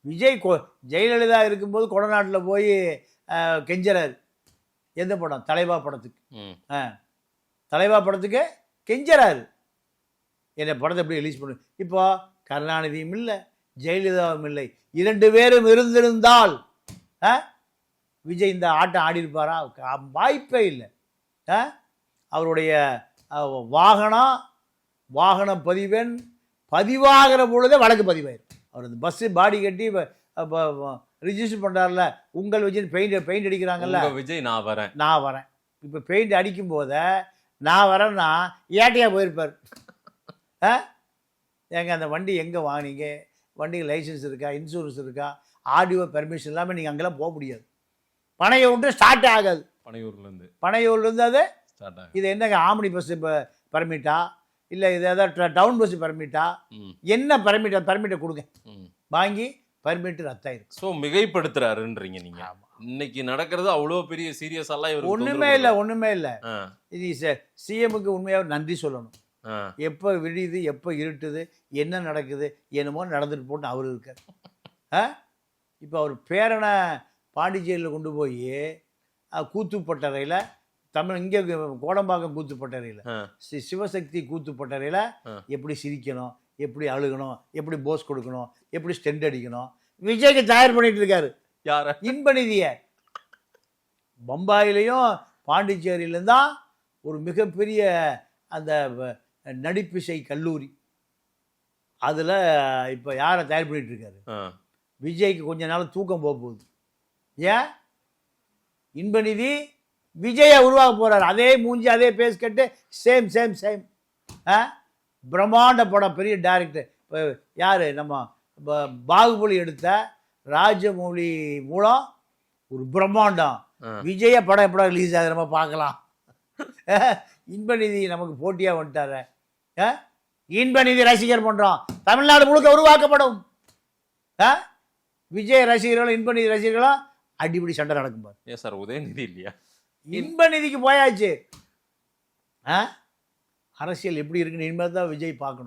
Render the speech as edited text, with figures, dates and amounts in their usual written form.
விஜய் ஜெயலலிதா இருக்கும்போது கொடநாட்டில் போய் கெஞ்சறாரு. எந்த படம்? தலைவா படத்துக்கு. தலைவா படத்துக்கு கெஞ்சறாரு, என்ன படத்தை எப்படி ரிலீஸ் பண்ணு. இப்போ கருணாநிதியும் இல்லை, ஜெயலலிதாவும் இல்லை. 2 பேரும் இருந்திருந்தால் விஜய் இந்த ஆட்டம் ஆடி இருப்பாரா? வாய்ப்பே இல்லை. அவருடைய வாகனம் பதிவாகிற பொழுதே வழக்கு பதிவாயிரும். அவர் இந்த பஸ்ஸு பாடி கட்டி ரிஜிஸ்டர் பண்ணுறாருல, உங்கள் விஜய் பெயிண்ட் அடிக்கிறாங்கல்ல, விஜய் நான் வரேன். இப்போ பெயிண்ட் அடிக்கும் போத நான் வரேன்னா ஏட்டையாக போயிருப்பார். ஏங்க அந்த வண்டி எங்கே வாங்கினீங்க? வண்டிக்கு லைசன்ஸ் இருக்கா, இன்சூரன்ஸ் இருக்கா, ஆடியோ பெர்மிஷன் இல்லாமல் நீங்கள் அங்கெல்லாம் போக முடியாது. பனையை விட்டு ஸ்டார்ட் ஆகாது. பனையூர்லேருந்து அது ஸ்டார்ட் ஆகும். இது என்னங்க ஆம்னி பஸ் இப்போ பர்மிட்டா, இல்லை இது ஏதாவது டவுன் பஸ் பர்மிட்டா, என்ன பர்மிட்டை கொடுங்க, வாங்கி பர்மிட் ரத்தாயிருக்கு. ஸோ மிகைப்படுத்துறாருன்றீங்க நீங்க. இன்னைக்கு நடக்கிறது அவ்வளோ பெரிய சீரியஸாலாம் இவர் ஒன்றுமே இல்லை. இது சிஎம்முக்கு உண்மையாக நன்றி சொல்லணும். எப்போ விடியுது, எப்போ இருட்டுது, என்ன நடக்குது, என்னமோ நடந்துட்டு போட்டு அவர் இருக்கார். இப்போ அவர் பேரனை பாண்டிச்சேரியில் கொண்டு போய் கூத்துப்பட்டறையில், இங்கே கோடம்பாக்கம் கூத்துப்பட்டறையில், சிவசக்தி கூத்துப்பட்டறையில் எப்படி சிரிக்கணும், எப்படி அழுகணும், எப்படி போஸ் கொடுக்கணும், எப்படி ஸ்டெண்ட் அடிக்கணும், விஜய்க்கு தயார் பண்ணிட்டு இருக்காரு. யார? இன்பநிதியை. பம்பாயிலையும் பாண்டிச்சேரியிலும் தான் ஒரு மிகப்பெரிய அந்த நடிப்பிசை கல்லூரி. அதில் இப்போ யாரை தயார் பண்ணிட்டு இருக்காரு? விஜய்க்கு கொஞ்ச நாள் தூக்கம் போக போகுது. ஏன்? இன்பநிதி விஜயை உருவாக்க போறாரு. அதே மூஞ்சி, அதே பேஸ் கட்டு, சேம். பிரம்மாண்ட படம், பெரிய டைரக்டர். இப்போ யார்? நம்ம பாகுபலி எடுத்த ராஜமௌழி மூலம் ஒரு பிரம்மாண்டம். விஜய படம் எப்படா ரிலீஸ் ஆகுது, நம்ம பார்க்கலாம். இன்பநிதி நமக்கு போட்டியாக வந்துட்டார. இன்பநிதி ரசிகர் பண்ணுறோம், தமிழ்நாடு முழுக்க உருவாக்கப்படும். விஜய் ரசிகர்களும் இன்பநிதி ரசிகர்களும் அடிப்படி சண்டை நடக்கும் பாரு. ஏன் சார் உதயநிதி இல்லையா? இன்பநிதிக்கு போயாச்சு. அரசியல் எப்படி இருக்குன்னு இனிமேல் தான் விஜய் பார்க்கணும்.